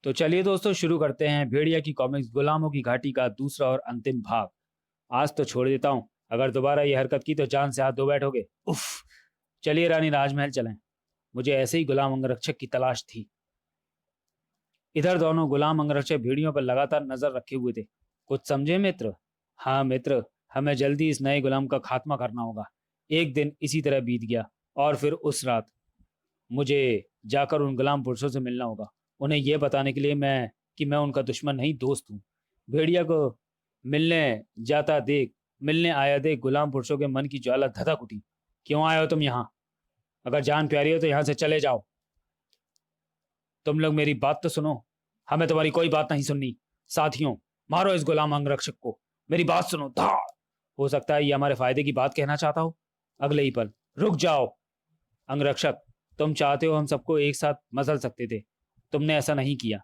तो चलिए दोस्तों शुरू करते हैं भेड़िया की कॉमिक्स गुलामों की घाटी का दूसरा और अंतिम भाग। आज तो छोड़ देता हूँ, अगर दोबारा ये हरकत की तो जान से हाथ धो बैठोगे। उफ। चलिए रानी राजमहल चलें, मुझे ऐसे ही गुलाम अंगरक्षक की तलाश थी। इधर दोनों गुलाम अंगरक्षक भेड़ियों पर लगातार नजर रखे हुए थे। कुछ समझे मित्र? हाँ मित्र, हमें जल्दी इस नए गुलाम का खात्मा करना होगा। एक दिन इसी तरह बीत गया और फिर उस रात मुझे जाकर उन गुलाम पुरुषों से मिलना होगा। उन्हें यह बताने के लिए मैं उनका दुश्मन नहीं, दोस्त हूँ। भेड़िया को मिलने मिलने आया देख गुलाम पुरुषों के मन की ज्वाला धधक उठी। क्यों आए हो तुम यहाँ? अगर जान प्यारी हो तो यहाँ से चले जाओ। तुम लोग मेरी बात तो सुनो, हमें तुम्हारी कोई बात नहीं सुननी। साथियों, मारो इस गुलाम अंगरक्षक को। मेरी बात सुनो, धाड़। हो सकता है ये हमारे फायदे की बात कहना चाहता हो। अगले ही पल, रुक जाओ अंगरक्षक, तुम चाहते हो हम सबको एक साथ मसल सकते थे, तुमने ऐसा नहीं किया।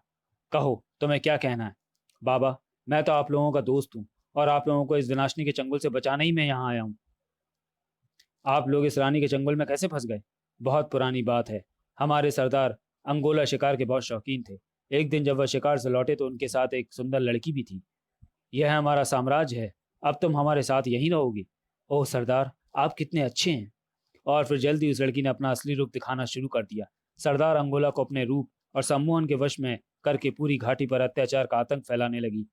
कहो तुम्हें क्या कहना है? बाबा, मैं तो आप लोगों का दोस्त हूँ और आप लोगों को इस विनाशनी के चंगुल से बचाने ही मैं यहाँ आया हूँ। आप लोग इस रानी के चंगुल में कैसे फंस गए? बहुत पुरानी बात है। हमारे सरदार अंगोला शिकार के बहुत शौकीन थे। एक दिन जब वह शिकार से लौटे तो उनके साथ एक सुंदर लड़की भी थी। यह हमारा साम्राज्य है, अब तुम हमारे साथ यहीं रहोगी। ओह सरदार, आप कितने अच्छे हैं। और फिर जल्दी उस लड़की ने अपना असली रूप दिखाना शुरू कर दिया। सरदार अंगोला को अपने रूप और सम्मोहन के वश में करके पूरी घाटी पर अत्याचार का आतंक फैलाने लगी।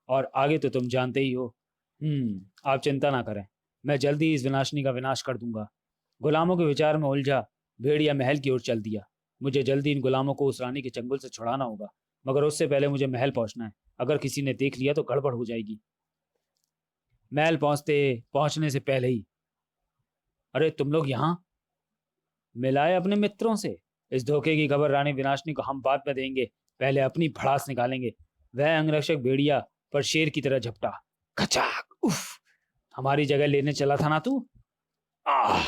और आगे तो तुम जानते ही हो। आप चिंता ना करें, मैं जल्दी इस विनाशनी का विनाश कर दूंगा। गुलामों के विचार में उलझा भेड़िया महल की ओर चल दिया। मुझे जल्दी इन गुलामों को उस रानी के चंगुल से छुड़ाना होगा, मगर उससे पहले मुझे महल पहुंचना है। अगर किसी ने देख लिया तो गड़बड़ हो जाएगी। महल पहुंचने से पहले ही, अरे तुम लोग यहाँ? मिलाए अपने मित्रों से। इस धोखे की खबर रानी विनाशनी को हम बाद में देंगे, पहले अपनी भड़ास निकालेंगे। वह अंगरक्षक भेड़िया पर शेर की तरह झपटा। खचाक। उफ, हमारी जगह लेने चला था ना तू? आह,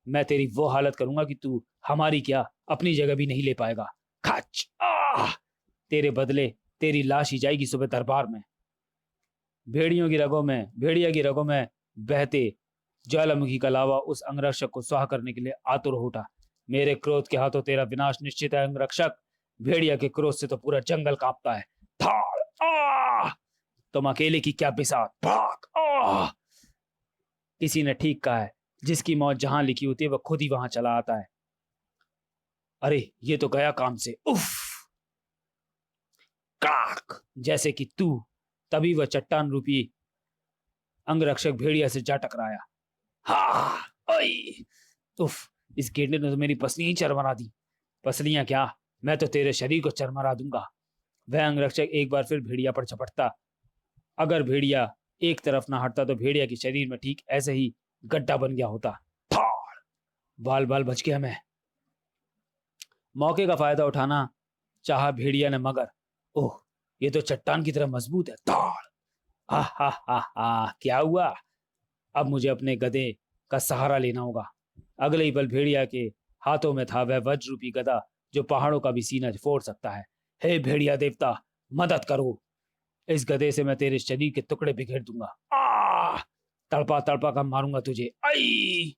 मैं तेरी वो हालत करूंगा कि तू हमारी क्या अपनी जगह भी नहीं ले पाएगा। खच। आह, तेरे बदले तेरी लाश ही जाएगी सुबह दरबार में। भेड़िया की रगों में बहते ज्वालामुखी का लावा उस अंगरक्षक को स्वाह करने के लिए आतुर हो उठा। मेरे क्रोध के हाथों तेरा विनाश निश्चित है अंगरक्षक। भेड़िया के क्रोध से तो पूरा जंगल कांपता है। थाड़। आह, तुम अकेले की क्या बिसात। भाग। आह, किसी ने ठीक कहा है, जिसकी मौत जहां लिखी होती है वह खुद ही वहां चला आता है। अरे ये तो गया काम से। उफ। काक, जैसे कि तू। तभी वह चट्टान रूपी अंगरक्षक भेड़िया से जा टकराया। हा। ओई। उफ, इस गेंडे ने तो मेरी पसलियां ही चरमरा दी। पसलियां क्या, मैं तो तेरे शरीर को चरमरा दूंगा। वह अंगरक्षक एक बार फिर भेड़िया पर झपटता। अगर भेड़िया एक तरफ ना हटता तो भेड़िया के शरीर में ठीक ऐसे ही गड्ढा बन गया होता। फाड़। बाल बाल बच गया मैं। मौके का फायदा उठाना चाहा भेड़िया ने, मगर ओह, ये तो चट्टान की तरह मजबूत है। ताड़। हा हा हा हा, क्या हुआ? अब मुझे अपने गधे का सहारा लेना होगा। अगले ही पल भेड़िया के हाथों में था वह वज्र रूपी गदा जो पहाड़ों का भी सीना फोड़ सकता है। हे भेड़िया देवता, मदद करो। इस गधे से मैं तेरे शरीर के टुकड़े बिखेर दूंगा। तड़पा तड़पा कर मारूंगा तुझे। आई।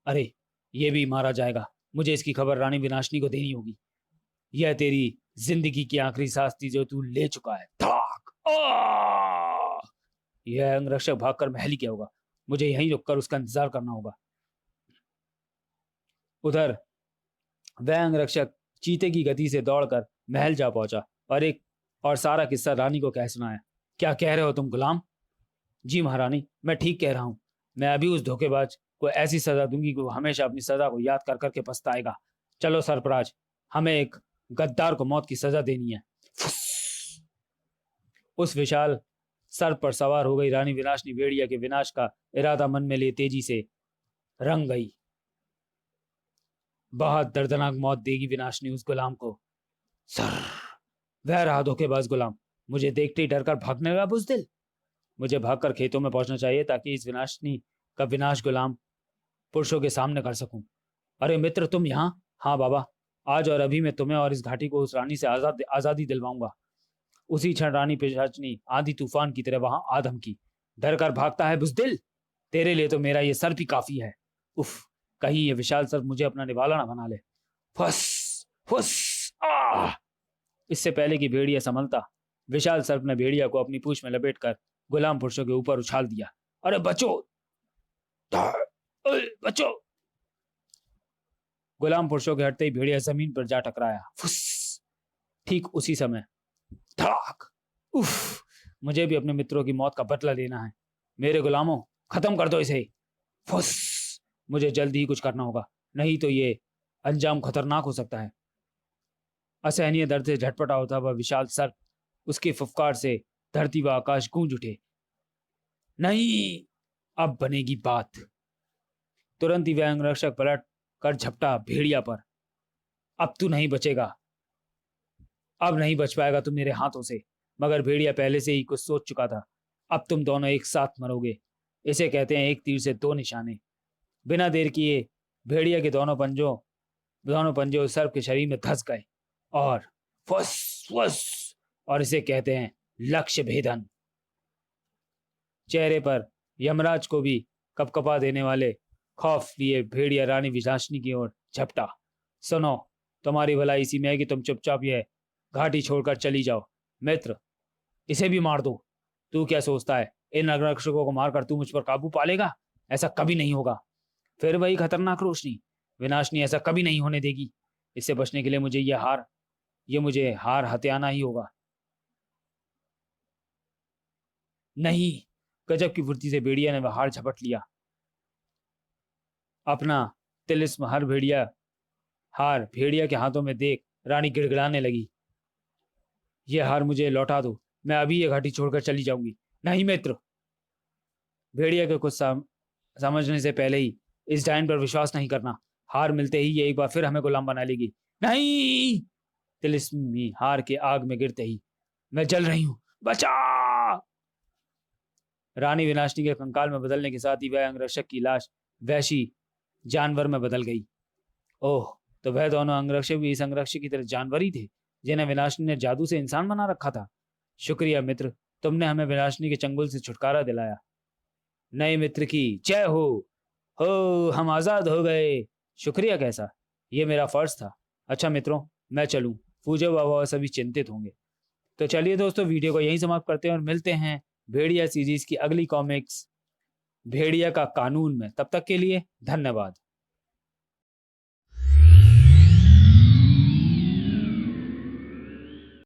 अरे ये भी मारा जाएगा। मुझे इसकी खबर रानी विनाशनी को देनी होगी। यह तेरी जिंदगी की आखिरी सांस थी जो तू ले चुका है। धाक। यह अंगरक्षक भागकर महल ही क्या होगा। मुझे यहीं रुककर उसका इंतजार करना होगा। उधर वह अंगरक्षक चीते की गति से दौड़कर महल जा पहुंचा और सारा किस्सा रानी को कह सुनाया। क्या कह रहे हो तुम गुलाम? जी महारानी, मैं ठीक कह रहा हूं। मैं अभी उस धोखेबाज को ऐसी सजा दूंगी कि वो हमेशा अपनी सजा को याद कर करके पछताएगा। चलो सरफराज, हमें एक गद्दार को मौत की सजा देनी है। उस विशाल सर पर सवार हो गई रानी विनाशनी भेड़िया के विनाश का इरादा मन में ले तेजी से रंग गई। बहुत दर्दनाक मौत देगी विनाशनी उस गुलाम को। सर, वह रहा धोखेबाज गुलाम। मुझे देखते ही डरकर भागने लगा बुज़दिल। मुझे भागकर खेतों में पहुंचना चाहिए ताकि इस विनाशनी का विनाश गुलाम पुरुषों के सामने कर सकूं। अरे मित्र, तुम यहाँ? हाँ बाबा, आज और अभी मैं तुम्हें और इस घाटी को उस रानी से आजादी दिलवाऊंगा। उसी क्षण रानी पिशाचनी आंधी तूफान की तरह वहां आदम की। डर कर भागता है बुज़दिल? तेरे लिए तो मेरा ये सर भी काफी है। उफ, कहीं ये विशाल सर मुझे अपना निवाला ना बना ले। फुस फुस। इससे पहले कि भेड़िया संभलता, विशाल सर्प ने भेड़िया को अपनी पूंछ में लपेटकर गुलाम पुरुषों के ऊपर उछाल दिया। अरे बचो, बचो! गुलाम पुरुषों के हटते ही भेड़िया जमीन पर जा टकराया। फुस! ठीक उसी समय धड़ाक! उफ! मुझे भी अपने मित्रों की मौत का बदला लेना है। मेरे गुलामों, खत्म कर दो इसे। फुस! मुझे जल्दी ही कुछ करना होगा, नहीं तो ये अंजाम खतरनाक हो सकता है। असहनीय दर्द से झटपटा होता वह विशाल सर्प, उसकी फुफकार से धरती व आकाश गूंज उठे। नहीं, अब बनेगी बात। तुरंत ही वह अंगरक्षक पलट कर झपटा भेड़िया पर। अब तू नहीं बचेगा, अब नहीं बच पाएगा तुम मेरे हाथों से। मगर भेड़िया पहले से ही कुछ सोच चुका था। अब तुम दोनों एक साथ मरोगे। इसे कहते हैं एक तीर से दो निशाने। बिना देर किए भेड़िया के दोनों पंजे उस सर्प के शरीर में धंस गए और फुस फुस, और इसे कहते हैं लक्ष्य भेदन। चेहरे पर यमराज को भी कपकपा देने वाले खौफ लिए भेड़िया रानी विनाशिनी की ओर झपटा। सुनो, तुम्हारी भलाई इसी में है कि तुम चुपचाप यह घाटी छोड़कर चली जाओ। मित्र, इसे भी मार दो। तू क्या सोचता है, इन अंगरक्षकों को मारकर तू मुझ पर काबू पा लेगा? ऐसा कभी नहीं होगा। फिर वही खतरनाक रोशनी, विनाशिनी ऐसा कभी नहीं होने देगी। इससे बचने के लिए मुझे हार हथियाना ही होगा। नहीं! गजब की फुर्ती से भेड़िया ने वह हार झपट लिया। अपना तिलिस्म हार भेड़िया के हाथों में देख रानी गिड़गिड़ाने लगी। यह हार मुझे लौटा दो, मैं अभी ये घाटी छोड़कर चली जाऊंगी। नहीं मित्र! भेड़िया के कुछ समझने से पहले ही इस डायन पर विश्वास नहीं करना। हार मिलते ही ये एक बार फिर हमें गुलाम बना लेगी। नहीं! तिलिस्मी हार के आग में गिरते ही, मैं जल रही हूं, बचा! रानी विनाशिनी के कंकाल में बदलने के साथ ही वह अंगरक्षक की लाश वैसी जानवर में बदल गई। ओह, तो वह दोनों अंगरक्षक भी इस अंगरक्षक की तरह जानवर ही थे जिन्हें विनाशिनी ने जादू से इंसान बना रखा था। शुक्रिया मित्र, तुमने हमें विनाशिनी के चंगुल से छुटकारा दिलाया। नए मित्र की जय हो, हम आजाद हो गए। शुक्रिया कैसा, ये मेरा फर्ज था। अच्छा मित्रों, मैं चलूं, पूजा बाबा सभी चिंतित होंगे। तो चलिए दोस्तों, वीडियो को यहीं समाप्त करते हैं और मिलते हैं भेड़िया सीरीज की अगली कॉमिक्स भेड़िया का कानून में। तब तक के लिए धन्यवाद।